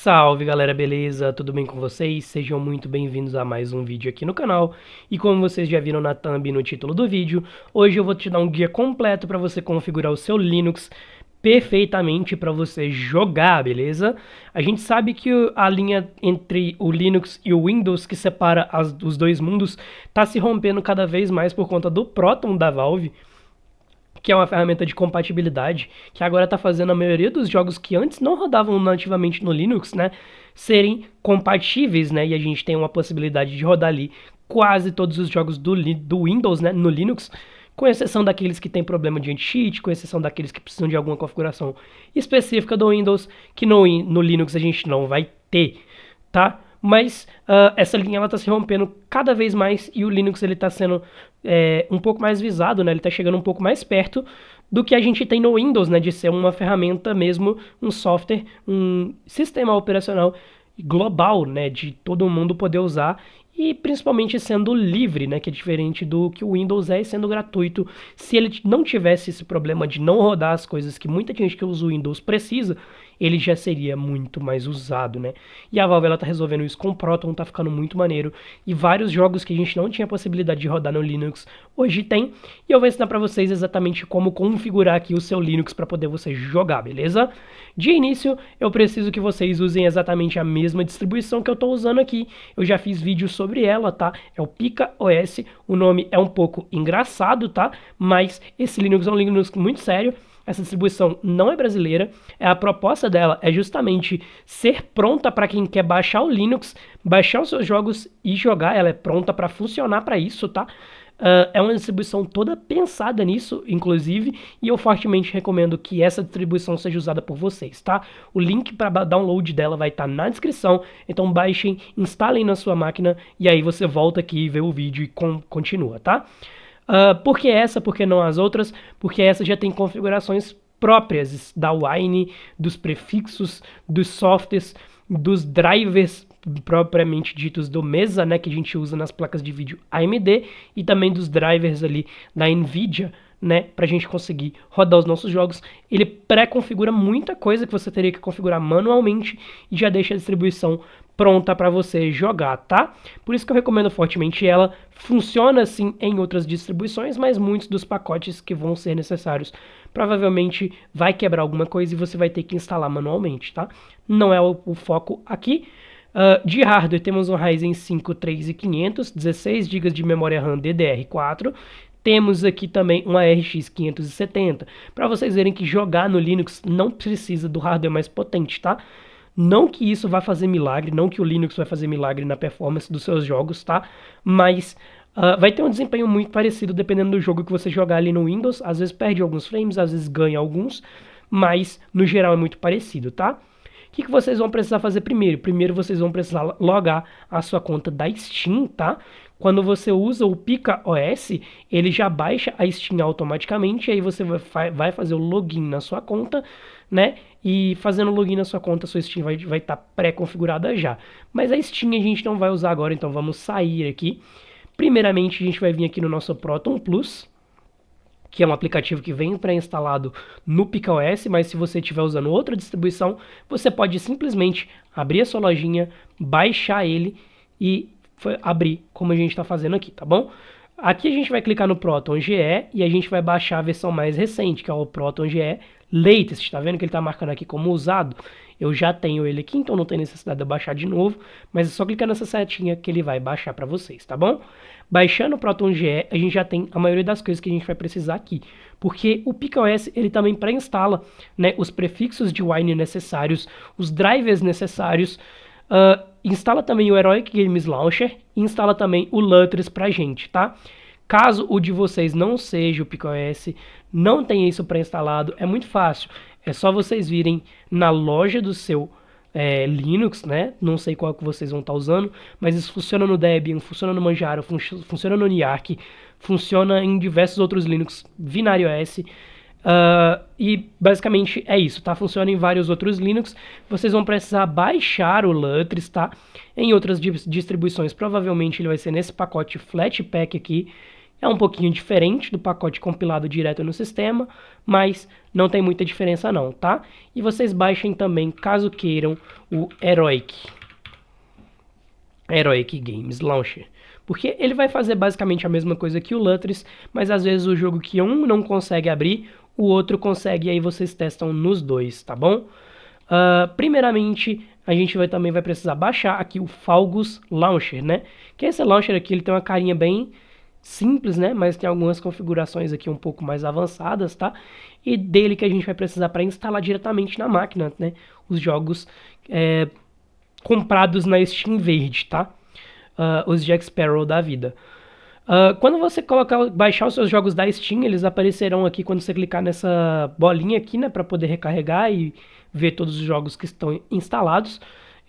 Salve galera, beleza? Tudo bem com vocês? Sejam muito bem-vindos a mais um vídeo aqui no canal. E como vocês já viram na thumb e no título do vídeo, hoje eu vou te dar um guia completo para você configurar o seu Linux perfeitamente para você jogar, beleza? A gente sabe que a linha entre o Linux e o Windows, que separa os dois mundos, está se rompendo cada vez mais por conta do Proton da Valve, que é uma ferramenta de compatibilidade, que agora está fazendo a maioria dos jogos que antes não rodavam nativamente no Linux, né, serem compatíveis, né, e a gente tem uma possibilidade de rodar ali quase todos os jogos do Windows, né, no Linux, com exceção daqueles que têm problema de anti-cheat, com exceção daqueles que precisam de alguma configuração específica do Windows, que no Linux a gente não vai ter, tá? Mas essa linha ela está se rompendo cada vez mais e o Linux ele está sendo um pouco mais visado, né? Ele está chegando um pouco mais perto do que a gente tem no Windows, né? De ser uma ferramenta mesmo, um software, um sistema operacional global, né? De todo mundo poder usar e principalmente sendo livre, né? Que é diferente do que o Windows é, sendo gratuito. Se ele não tivesse esse problema de não rodar as coisas que muita gente que usa o Windows precisa, ele já seria muito mais usado, né? E a Valve ela tá resolvendo isso com o Proton, tá ficando muito maneiro. E vários jogos que a gente não tinha possibilidade de rodar no Linux, hoje tem. E eu vou ensinar para vocês exatamente como configurar aqui o seu Linux para poder você jogar, beleza? De início, eu preciso que vocês usem exatamente a mesma distribuição que eu tô usando aqui. Eu já fiz vídeo sobre ela, tá? É o Pica OS. O nome é um pouco engraçado, tá? Mas esse Linux é um Linux muito sério. Essa distribuição não é brasileira. A proposta dela é justamente ser pronta para quem quer baixar o Linux, baixar os seus jogos e jogar. Ela é pronta para funcionar para isso, tá? É uma distribuição toda pensada nisso, inclusive, e eu fortemente recomendo que essa distribuição seja usada por vocês, tá? O link para download dela vai estar na descrição, então baixem, instalem na sua máquina e aí você volta aqui e vê o vídeo e continua, tá? Por que essa, por que não as outras? Porque essa já tem configurações próprias da Wine, dos prefixos, dos softwares, dos drivers propriamente ditos do Mesa, né, que a gente usa nas placas de vídeo AMD, e também dos drivers ali da Nvidia, né, pra gente conseguir rodar os nossos jogos. Ele pré-configura muita coisa que você teria que configurar manualmente e já deixa a distribuição pronta para você jogar, tá? Por isso que eu recomendo fortemente ela. Funciona assim em outras distribuições, mas muitos dos pacotes que vão ser necessários provavelmente vai quebrar alguma coisa e você vai ter que instalar manualmente, tá? Não é o foco aqui. De hardware temos um Ryzen 5 3500, 16 GB de memória RAM DDR4. Temos aqui também uma RX 570, para vocês verem que jogar no Linux não precisa do hardware mais potente, tá? Não que isso vai fazer milagre, não que o Linux vai fazer milagre na performance dos seus jogos, tá? Mas vai ter um desempenho muito parecido dependendo do jogo que você jogar ali no Windows. Às vezes perde alguns frames, às vezes ganha alguns, mas no geral é muito parecido, tá? O que vocês vão precisar fazer primeiro? Primeiro vocês vão precisar logar a sua conta da Steam, tá? Quando você usa o Pica OS, ele já baixa a Steam automaticamente, aí você vai fazer o login na sua conta, né? E fazendo o login na sua conta, sua Steam vai estar pré-configurada já. Mas a Steam a gente não vai usar agora, então vamos sair aqui. Primeiramente, a gente vai vir aqui no nosso Proton Plus, que é um aplicativo que vem pré-instalado no PicaOS, mas se você estiver usando outra distribuição, você pode simplesmente abrir a sua lojinha, baixar ele e abrir, como a gente está fazendo aqui, tá bom? Aqui a gente vai clicar no Proton GE e a gente vai baixar a versão mais recente, que é o Proton GE Latest. Tá vendo que ele está marcando aqui como usado? Eu já tenho ele aqui, então não tem necessidade de eu baixar de novo, mas é só clicar nessa setinha que ele vai baixar para vocês, tá bom? Baixando o Proton GE, a gente já tem a maioria das coisas que a gente vai precisar aqui, porque o PicaOS ele também pré-instala, né, os prefixos de Wine necessários, os drivers necessários, instala também o Heroic Games Launcher e instala também o Lutris pra gente, tá? Caso o de vocês não seja o PicaOS, não tenha isso pré-instalado, é muito fácil. É só vocês virem na loja do seu Linux, né? Não sei qual que vocês vão estar usando, mas isso funciona no Debian, funciona no Manjaro, funciona no Niarch, funciona em diversos outros Linux, VinariOS. E basicamente é isso, tá? Funciona em vários outros Linux. Vocês vão precisar baixar o Lutris, tá? Em outras distribuições, provavelmente ele vai ser nesse pacote Flatpak aqui, É um pouquinho diferente do pacote compilado direto no sistema, mas não tem muita diferença não, tá? E vocês baixem também, caso queiram, o Heroic Games Launcher. Porque ele vai fazer basicamente a mesma coisa que o Lutris, mas às vezes o jogo que um não consegue abrir, o outro consegue, e aí vocês testam nos dois, tá bom? Primeiramente, a gente também vai precisar baixar aqui o Falgus Launcher, né? Que esse launcher aqui ele tem uma carinha bem simples, né? Mas tem algumas configurações aqui um pouco mais avançadas, tá? E dele que a gente vai precisar para instalar diretamente na máquina, né? Os jogos comprados na Steam Verde, tá? Os Jack Sparrow da vida. Quando você baixar os seus jogos da Steam, eles aparecerão aqui quando você clicar nessa bolinha aqui, né, para poder recarregar e ver todos os jogos que estão instalados.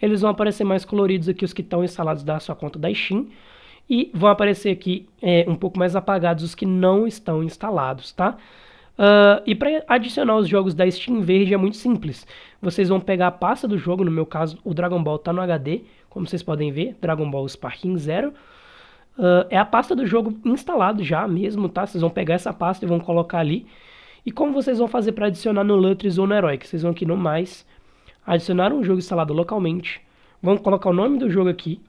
Eles vão aparecer mais coloridos aqui os que estão instalados da sua conta da Steam e vão aparecer aqui um pouco mais apagados os que não estão instalados, tá? E para adicionar os jogos da Steam Verde é muito simples. Vocês vão pegar a pasta do jogo, no meu caso o Dragon Ball está no HD, como vocês podem ver, Dragon Ball Sparking Zero. É a pasta do jogo instalado já mesmo, tá? Vocês vão pegar essa pasta e vão colocar ali. E como vocês vão fazer para adicionar no Lutris ou no Heroic? Vocês vão aqui no mais, adicionar um jogo instalado localmente. Vão colocar o nome do jogo aqui.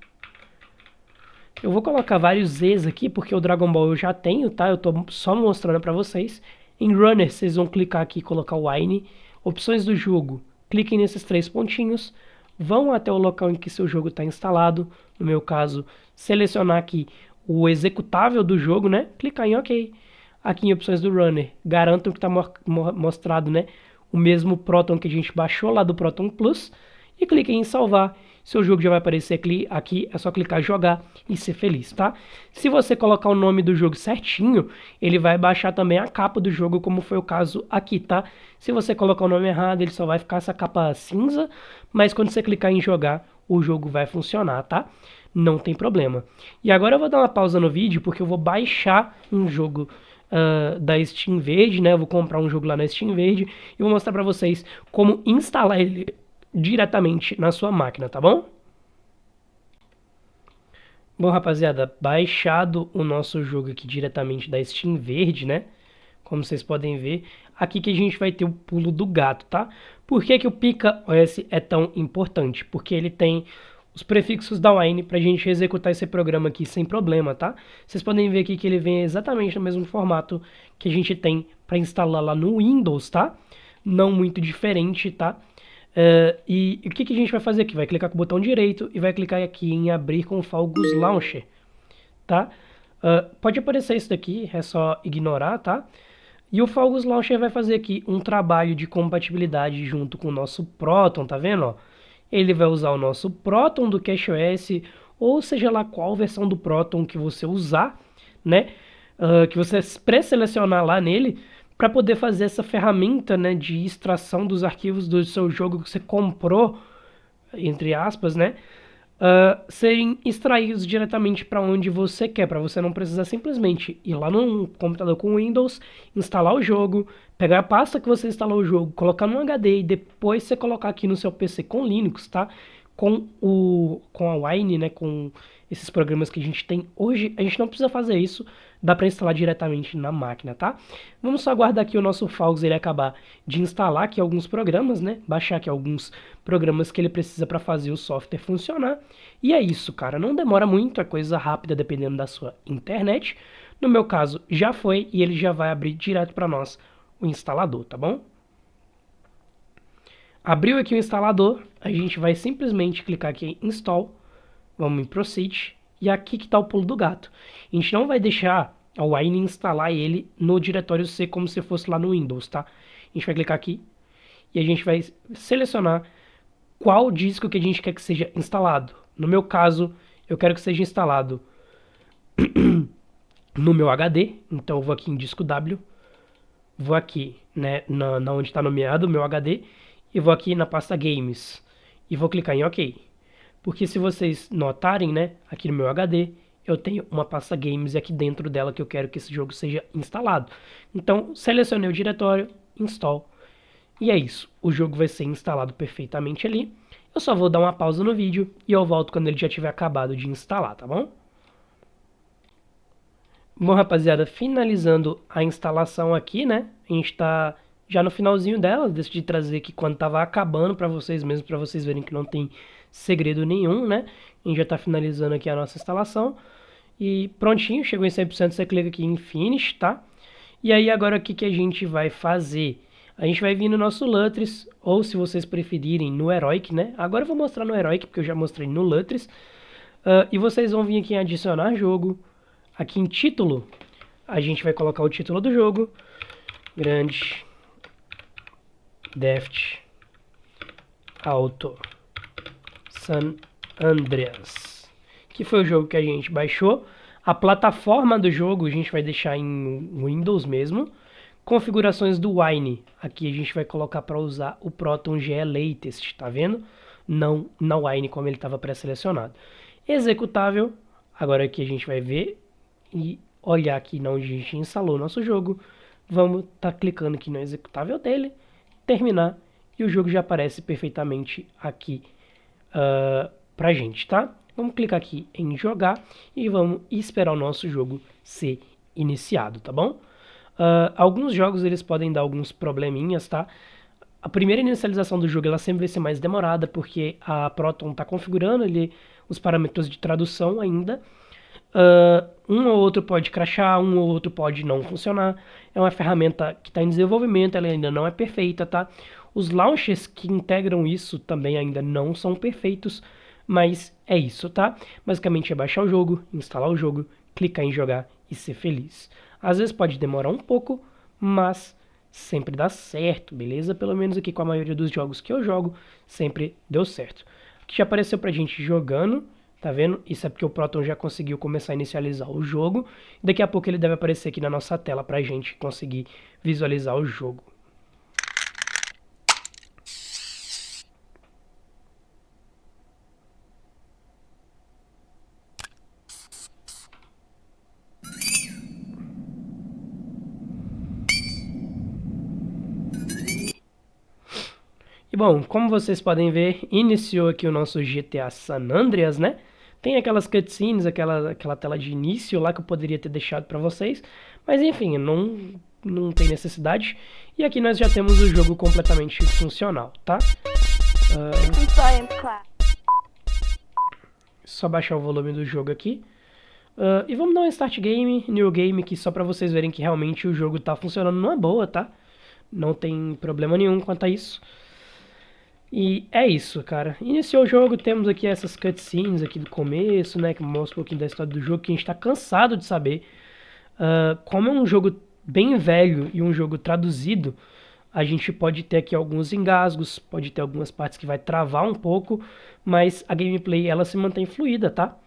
Eu vou colocar vários Zs aqui, porque o Dragon Ball eu já tenho, tá? Eu tô só mostrando para vocês. Em Runner, vocês vão clicar aqui e colocar o Wine. Opções do jogo. Cliquem nesses 3 pontinhos. Vão até o local em que seu jogo está instalado. No meu caso, selecionar aqui o executável do jogo, né? Clicar em OK. Aqui em opções do Runner, garantam que está mostrado, né, o mesmo Proton que a gente baixou lá do Proton Plus. E cliquem em salvar. Seu jogo já vai aparecer aqui, é só clicar jogar e ser feliz, tá? Se você colocar o nome do jogo certinho, ele vai baixar também a capa do jogo, como foi o caso aqui, tá? Se você colocar o nome errado, ele só vai ficar essa capa cinza, mas quando você clicar em jogar, o jogo vai funcionar, tá? Não tem problema. E agora eu vou dar uma pausa no vídeo, porque eu vou baixar um jogo da Steam Verde, né? Eu vou comprar um jogo lá na Steam Verde e vou mostrar pra vocês como instalar ele diretamente na sua máquina, tá bom? Bom, rapaziada, baixado o nosso jogo aqui diretamente da Steam Verde, né? Como vocês podem ver, aqui que a gente vai ter o pulo do gato, tá? Por que que o Pica OS é tão importante? Porque ele tem os prefixos da Wine para a gente executar esse programa aqui sem problema, tá? Vocês podem ver aqui que ele vem exatamente no mesmo formato que a gente tem para instalar lá no Windows, tá? Não muito diferente, tá? E o que a gente vai fazer aqui? Vai clicar com o botão direito e vai clicar aqui em abrir com o Falgus Launcher, tá? Pode aparecer isso daqui, é só ignorar, tá? E o Falgus Launcher vai fazer aqui um trabalho de compatibilidade junto com o nosso Proton, tá vendo? Ó? Ele vai usar o nosso Proton do CashOS, ou seja lá qual versão do Proton que você usar, né? Que você pré-selecionar lá nele, para poder fazer essa ferramenta, né, de extração dos arquivos do seu jogo que você comprou, entre aspas, né, serem extraídos diretamente para onde você quer, para você não precisar simplesmente ir lá no computador com Windows, instalar o jogo, pegar a pasta que você instalou o jogo, colocar no HD e depois você colocar aqui no seu PC com Linux, tá? Com a Wine, né, com esses programas que a gente tem hoje, a gente não precisa fazer isso, dá para instalar diretamente na máquina, tá? Vamos só aguardar aqui o nosso Falgus ele acabar de instalar aqui alguns programas, né? Baixar aqui alguns programas que ele precisa para fazer o software funcionar. E é isso, cara, não demora muito, é coisa rápida dependendo da sua internet. No meu caso, já foi e ele já vai abrir direto para nós o instalador, tá bom? Abriu aqui o instalador, a gente vai simplesmente clicar aqui em Install, vamos em Proceed, e aqui que está o pulo do gato. A gente não vai deixar a Wine instalar ele no diretório C como se fosse lá no Windows, tá? A gente vai clicar aqui e a gente vai selecionar qual disco que a gente quer que seja instalado. No meu caso, eu quero que seja instalado no meu HD, então eu vou aqui em disco W, vou aqui, né, na onde está nomeado o meu HD, e vou aqui na pasta Games, e vou clicar em OK. Porque se vocês notarem, né, aqui no meu HD, eu tenho uma pasta Games e aqui dentro dela que eu quero que esse jogo seja instalado. Então, selecionei o diretório, Install, e é isso. O jogo vai ser instalado perfeitamente ali. Eu só vou dar uma pausa no vídeo e eu volto quando ele já tiver acabado de instalar, tá bom? Bom, rapaziada, finalizando a instalação aqui, né? A gente tá já no finalzinho dela. Decidi trazer aqui quando tava acabando pra vocês mesmo, pra vocês verem que não tem segredo nenhum, né? A gente já tá finalizando aqui a nossa instalação. E prontinho, chegou em 100%, você clica aqui em Finish, tá? E aí agora o que a gente vai fazer? A gente vai vir no nosso Lutris, ou se vocês preferirem, no Heroic, né? Agora eu vou mostrar no Heroic, porque eu já mostrei no Lutris. E vocês vão vir aqui em adicionar jogo. Aqui em título, a gente vai colocar o título do jogo. Grand Theft Auto San Andreas, que foi o jogo que a gente baixou. A plataforma do jogo a gente vai deixar em Windows mesmo. Configurações do Wine, aqui a gente vai colocar para usar o Proton GE Latest, tá vendo? Não na Wine como ele estava pré-selecionado. Executável, agora aqui a gente vai ver e olhar aqui onde a gente instalou o nosso jogo. Vamos estar clicando aqui no executável dele, terminar, e o jogo já aparece perfeitamente aqui pra gente, tá? Vamos clicar aqui em jogar e vamos esperar o nosso jogo ser iniciado, tá bom? Alguns jogos eles podem dar alguns probleminhas, tá? A primeira inicialização do jogo ela sempre vai ser mais demorada porque a Proton está configurando ali os parâmetros de tradução ainda. Um ou outro pode crashar, um ou outro pode não funcionar. É uma ferramenta que está em desenvolvimento, ela ainda não é perfeita, tá? Os launchers que integram isso também ainda não são perfeitos, mas é isso, tá? Basicamente é baixar o jogo, instalar o jogo, clicar em jogar e ser feliz. Às vezes pode demorar um pouco, mas sempre dá certo, beleza? Pelo menos aqui com a maioria dos jogos que eu jogo, sempre deu certo. Aqui já apareceu pra gente jogando, tá vendo? Isso é porque o Proton já conseguiu começar a inicializar o jogo. Daqui a pouco ele deve aparecer aqui na nossa tela pra gente conseguir visualizar o jogo. E bom, como vocês podem ver, iniciou aqui o nosso GTA San Andreas, né? Tem aquelas cutscenes, aquela tela de início lá que eu poderia ter deixado para vocês, mas enfim, não tem necessidade. E aqui nós já temos o jogo completamente funcional, tá? Só baixar o volume do jogo aqui. E vamos dar um Start Game, New Game, aqui só para vocês verem que realmente o jogo tá funcionando numa boa, tá? Não tem problema nenhum quanto a isso. E é isso, cara. Iniciou o jogo, temos aqui essas cutscenes aqui do começo, né? Que mostra um pouquinho da história do jogo, que a gente tá cansado de saber. Como é um jogo bem velho e um jogo traduzido, a gente pode ter aqui alguns engasgos, pode ter algumas partes que vai travar um pouco, mas a gameplay ela se mantém fluida, tá?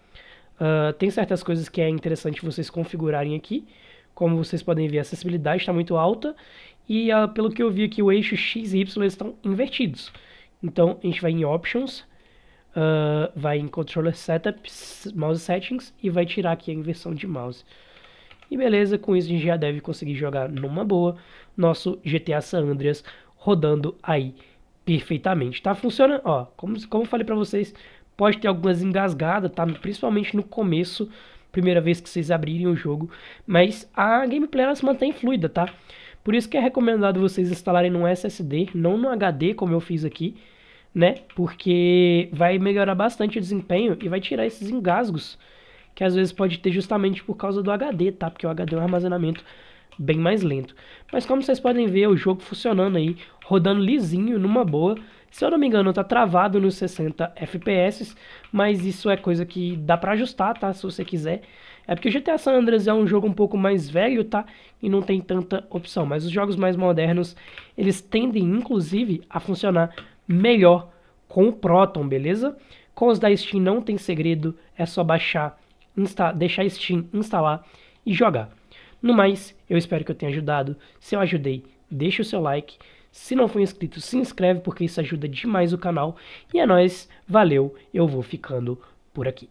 Tem certas coisas que é interessante vocês configurarem aqui. Como vocês podem ver, a acessibilidade está muito alta e pelo que eu vi aqui, o eixo X e Y estão invertidos. Então, a gente vai em Options, vai em Controller Setups, Mouse Settings e vai tirar aqui a inversão de mouse. E beleza, com isso a gente já deve conseguir jogar numa boa nosso GTA San Andreas rodando aí perfeitamente. Tá funcionando, ó, como eu falei pra vocês, pode ter algumas engasgadas, tá? Principalmente no começo, primeira vez que vocês abrirem o jogo, mas a gameplay ela se mantém fluida, tá? Por isso que é recomendado vocês instalarem no SSD, não no HD, como eu fiz aqui, né? Porque vai melhorar bastante o desempenho e vai tirar esses engasgos, que às vezes pode ter justamente por causa do HD, tá? Porque o HD é um armazenamento bem mais lento. Mas como vocês podem ver, o jogo funcionando aí, rodando lisinho, numa boa. Se eu não me engano, tá travado nos 60 FPS, mas isso é coisa que dá pra ajustar, tá? Se você quiser. É porque o GTA San Andreas é um jogo um pouco mais velho, tá? E não tem tanta opção. Mas os jogos mais modernos, eles tendem, inclusive, a funcionar melhor com o Proton, beleza? Com os da Steam não tem segredo, é só baixar, deixar a Steam instalar e jogar. No mais, eu espero que eu tenha ajudado. Se eu ajudei, deixa o seu like. Se não for inscrito, se inscreve porque isso ajuda demais o canal. E é nóis, valeu, eu vou ficando por aqui.